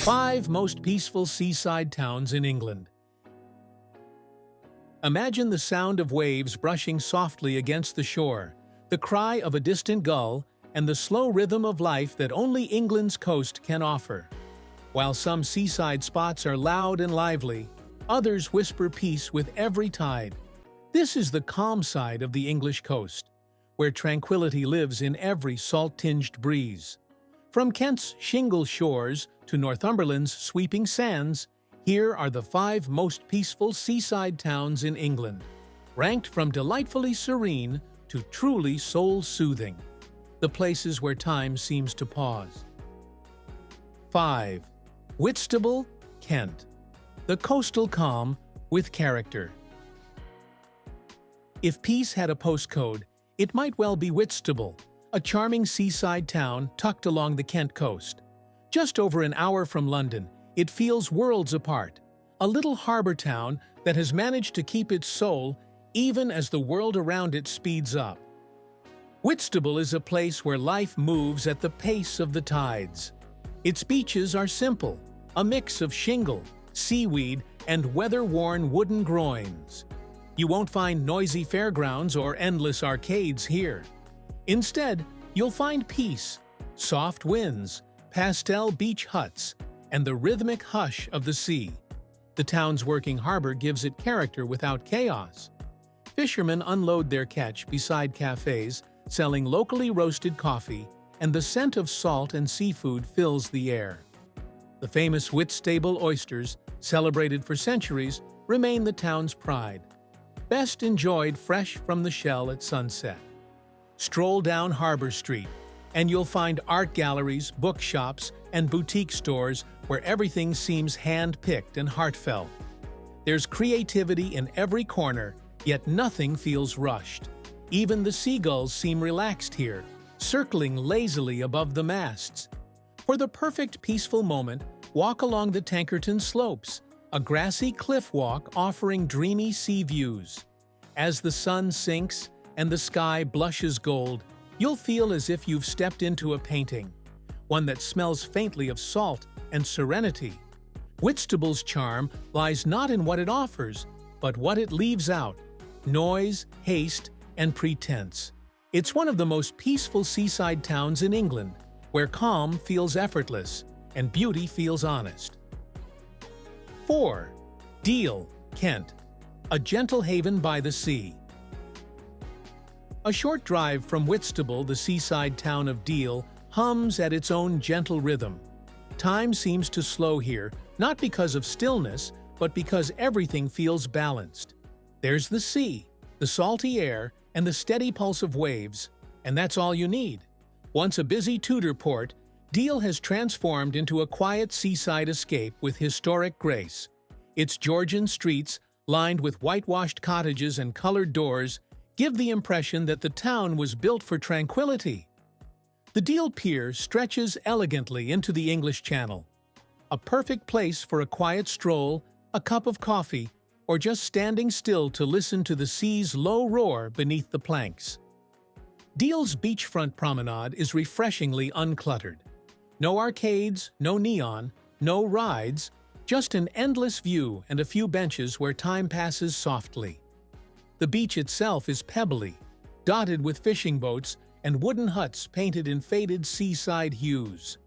5 Most Peaceful Seaside Towns in England. Imagine the sound of waves brushing softly against the shore, the cry of a distant gull, and the slow rhythm of life that only England's coast can offer. While some seaside spots are loud and lively, others whisper peace with every tide. This is the calm side of the English coast, where tranquility lives in every salt-tinged breeze. From Kent's shingle shores to Northumberland's sweeping sands, here are the 5 most peaceful seaside towns in England, ranked from delightfully serene to truly soul-soothing, the places where time seems to pause. 5. Whitstable, Kent. The coastal calm with character. If peace had a postcode, it might well be Whitstable, a charming seaside town tucked along the Kent coast. Just over an hour from London, it feels worlds apart, a little harbour town that has managed to keep its soul even as the world around it speeds up. Whitstable is a place where life moves at the pace of the tides. Its beaches are simple, a mix of shingle, seaweed, and weather-worn wooden groins. You won't find noisy fairgrounds or endless arcades here. Instead, you'll find peace, soft winds, pastel beach huts, and the rhythmic hush of the sea. The town's working harbor gives it character without chaos. Fishermen unload their catch beside cafes, selling locally roasted coffee, and the scent of salt and seafood fills the air. The famous Whitstable oysters, celebrated for centuries, remain the town's pride, best enjoyed fresh from the shell at sunset. Stroll down Harbour Street, and you'll find art galleries, bookshops, and boutique stores where everything seems hand-picked and heartfelt. There's creativity in every corner, yet nothing feels rushed. Even the seagulls seem relaxed here, circling lazily above the masts. For the perfect peaceful moment, walk along the Tankerton slopes, a grassy cliff walk offering dreamy sea views. As the sun sinks and the sky blushes gold, you'll feel as if you've stepped into a painting, one that smells faintly of salt and serenity. Whitstable's charm lies not in what it offers, but what it leaves out: noise, haste, and pretense. It's one of the most peaceful seaside towns in England, where calm feels effortless and beauty feels honest. 4. Deal, Kent. A gentle haven by the sea. A short drive from Whitstable, the seaside town of Deal hums at its own gentle rhythm. Time seems to slow here, not because of stillness, but because everything feels balanced. There's the sea, the salty air, and the steady pulse of waves, and that's all you need. Once a busy Tudor port, Deal has transformed into a quiet seaside escape with historic grace. Its Georgian streets, lined with whitewashed cottages and colored doors, give the impression that the town was built for tranquility. The Deal Pier stretches elegantly into the English Channel, a perfect place for a quiet stroll, a cup of coffee, or just standing still to listen to the sea's low roar beneath the planks. Deal's beachfront promenade is refreshingly uncluttered. No arcades, no neon, no rides, just an endless view and a few benches where time passes softly. The beach itself is pebbly, dotted with fishing boats and wooden huts painted in faded seaside hues.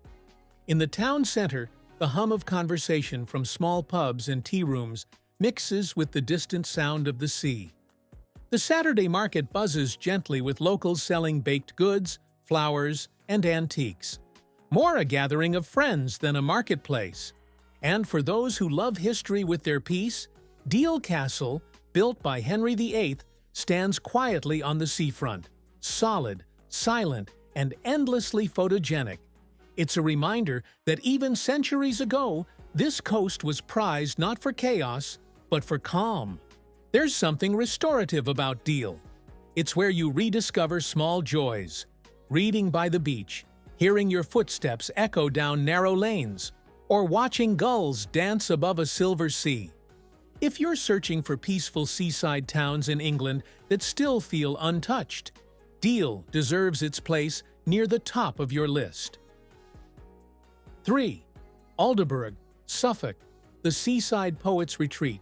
In the town center, the hum of conversation from small pubs and tea rooms mixes with the distant sound of the sea. The Saturday market buzzes gently with locals selling baked goods, flowers, and antiques. More a gathering of friends than a marketplace. And for those who love history with their peace, Deal Castle, built by Henry VIII, stands quietly on the seafront, solid, silent, and endlessly photogenic. It's a reminder that even centuries ago, this coast was prized not for chaos, but for calm. There's something restorative about Deal. It's where you rediscover small joys, reading by the beach, hearing your footsteps echo down narrow lanes, or watching gulls dance above a silver sea. If you're searching for peaceful seaside towns in England that still feel untouched, Deal deserves its place near the top of your list. 3. Aldeburgh, Suffolk, the seaside poet's retreat.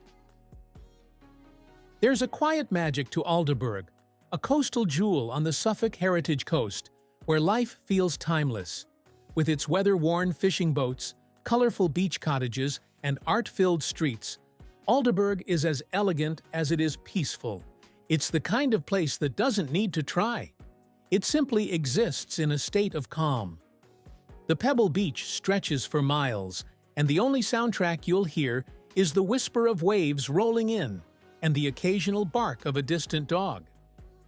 There's a quiet magic to Aldeburgh, a coastal jewel on the Suffolk heritage coast, where life feels timeless. With its weather-worn fishing boats, colorful beach cottages, and art-filled streets, Aldeburgh is as elegant as it is peaceful. It's the kind of place that doesn't need to try. It simply exists in a state of calm. The Pebble Beach stretches for miles, and the only soundtrack you'll hear is the whisper of waves rolling in and the occasional bark of a distant dog.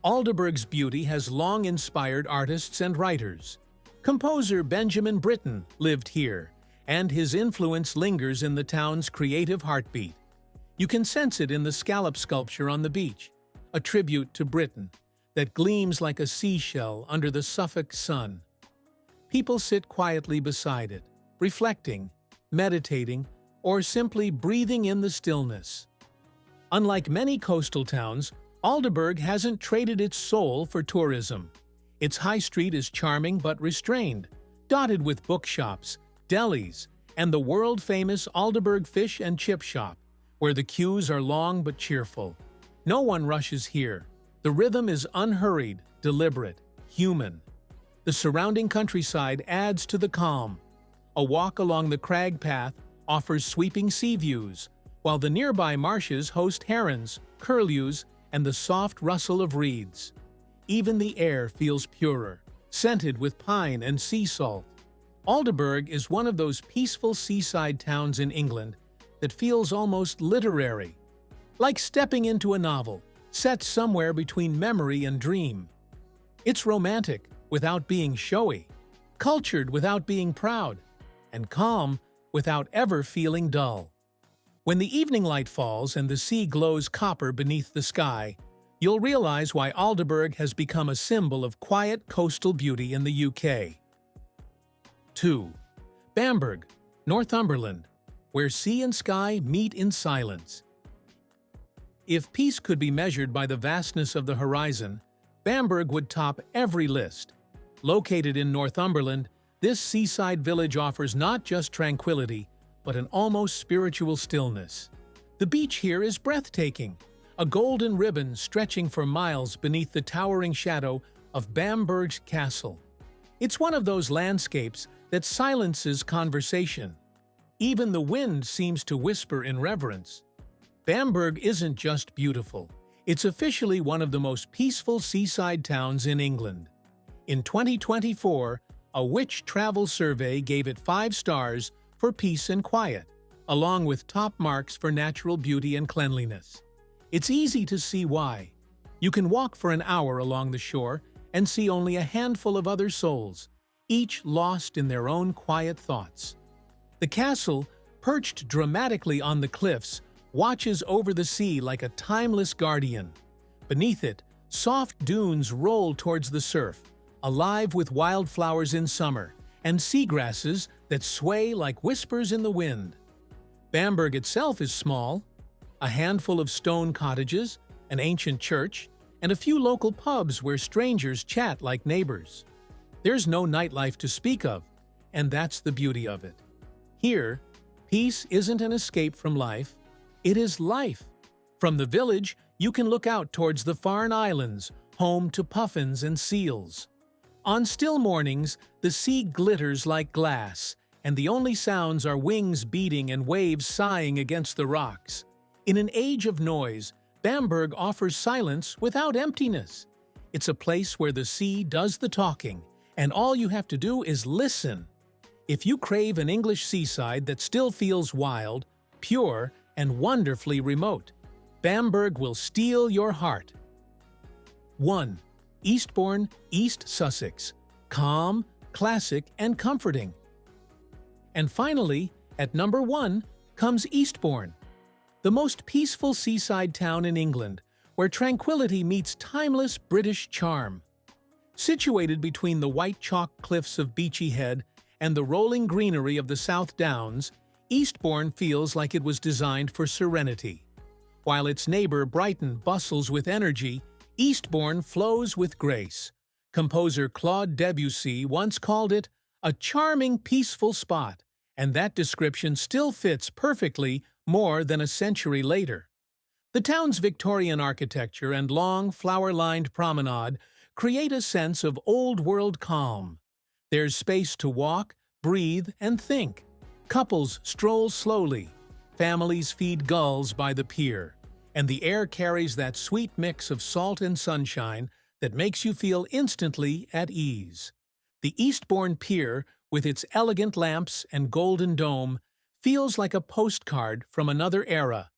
Aldeburgh's beauty has long inspired artists and writers. Composer Benjamin Britten lived here, and his influence lingers in the town's creative heartbeat. You can sense it in the scallop sculpture on the beach, a tribute to Britten that gleams like a seashell under the Suffolk sun. People sit quietly beside it, reflecting, meditating, or simply breathing in the stillness. Unlike many coastal towns, Aldeburgh hasn't traded its soul for tourism. Its high street is charming but restrained, dotted with bookshops, delis, and the world-famous Aldeburgh Fish and Chip Shop, where the queues are long but cheerful. No one rushes here. The rhythm is unhurried, deliberate, human. The surrounding countryside adds to the calm. A walk along the crag path offers sweeping sea views, while the nearby marshes host herons, curlews, and the soft rustle of reeds. Even the air feels purer, scented with pine and sea salt. Aldeburgh is one of those peaceful seaside towns in England that feels almost literary, like stepping into a novel, set somewhere between memory and dream. It's romantic without being showy, cultured without being proud, and calm without ever feeling dull. When the evening light falls and the sea glows copper beneath the sky, you'll realize why Aldeburgh has become a symbol of quiet coastal beauty in the UK. 2. Bamburgh, Northumberland, where sea and sky meet in silence. If peace could be measured by the vastness of the horizon, Bamburgh would top every list. Located in Northumberland, this seaside village offers not just tranquility, but an almost spiritual stillness. The beach here is breathtaking, a golden ribbon stretching for miles beneath the towering shadow of Bamburgh's castle. It's one of those landscapes that silences conversation. Even the wind seems to whisper in reverence. Bamburgh isn't just beautiful, it's officially one of the most peaceful seaside towns in England. In 2024, a Which Travel survey gave it 5 stars for peace and quiet, along with top marks for natural beauty and cleanliness. It's easy to see why. You can walk for an hour along the shore and see only a handful of other souls, each lost in their own quiet thoughts. The castle, perched dramatically on the cliffs, watches over the sea like a timeless guardian. Beneath it, soft dunes roll towards the surf, alive with wildflowers in summer, and seagrasses that sway like whispers in the wind. Bamburgh itself is small, a handful of stone cottages, an ancient church, and a few local pubs where strangers chat like neighbors. There's no nightlife to speak of, and that's the beauty of it. Here, peace isn't an escape from life, it is life. From the village, you can look out towards the Farne Islands, home to puffins and seals. On still mornings, the sea glitters like glass, and the only sounds are wings beating and waves sighing against the rocks. In an age of noise, Bamburgh offers silence without emptiness. It's a place where the sea does the talking, and all you have to do is listen. If you crave an English seaside that still feels wild, pure, and wonderfully remote, Bamburgh will steal your heart. 1. Eastbourne, East Sussex. Calm, classic, and comforting. And finally, at number 1 comes Eastbourne, the most peaceful seaside town in England, where tranquility meets timeless British charm. Situated between the white chalk cliffs of Beachy Head and the rolling greenery of the South Downs, Eastbourne feels like it was designed for serenity. While its neighbor Brighton bustles with energy, Eastbourne flows with grace. Composer Claude Debussy once called it a charming, peaceful spot, And that description still fits perfectly more than a century later. The town's Victorian architecture and long, flower-lined promenade create a sense of old-world calm. There's space to walk, breathe, and think. Couples stroll slowly, families feed gulls by the pier, and the air carries that sweet mix of salt and sunshine that makes you feel instantly at ease. The Eastbourne Pier, with its elegant lamps and golden dome, feels like a postcard from another era.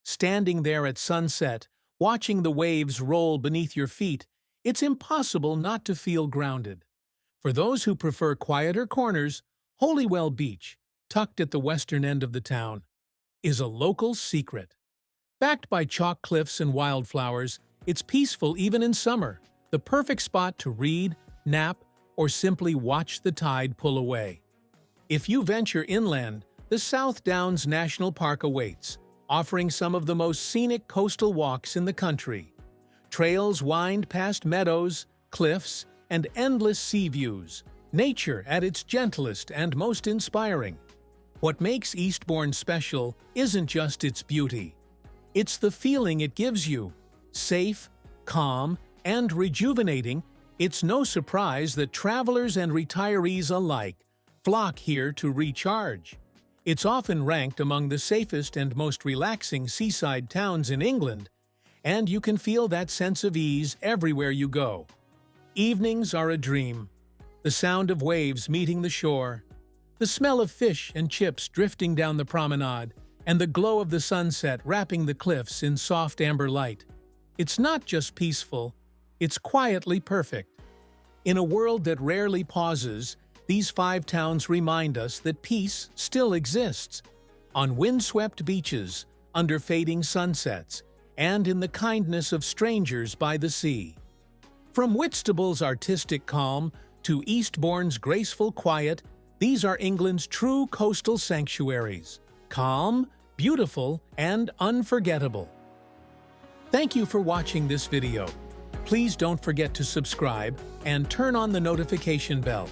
Standing there at sunset, watching the waves roll beneath your feet, it's impossible not to feel grounded. For those who prefer quieter corners, Holywell Beach, tucked at the western end of the town, is a local secret. Backed by chalk cliffs and wildflowers, it's peaceful even in summer, the perfect spot to read, nap, or simply watch the tide pull away. If you venture inland, the South Downs National Park awaits, offering some of the most scenic coastal walks in the country. Trails wind past meadows, cliffs, and endless sea views, nature at its gentlest and most inspiring. What makes Eastbourne special isn't just its beauty. It's the feeling it gives you. Safe, calm, and rejuvenating, it's no surprise that travelers and retirees alike flock here to recharge. It's often ranked among the safest and most relaxing seaside towns in England, and you can feel that sense of ease everywhere you go. Evenings are a dream. The sound of waves meeting the shore, the smell of fish and chips drifting down the promenade, and the glow of the sunset wrapping the cliffs in soft amber light. It's not just peaceful, it's quietly perfect. In a world that rarely pauses, these 5 towns remind us that peace still exists. On windswept beaches, under fading sunsets, and in the kindness of strangers by the sea. From Whitstable's artistic calm to Eastbourne's graceful quiet, these are England's true coastal sanctuaries. Calm, beautiful, and unforgettable. Thank you for watching this video. Please don't forget to subscribe and turn on the notification bell.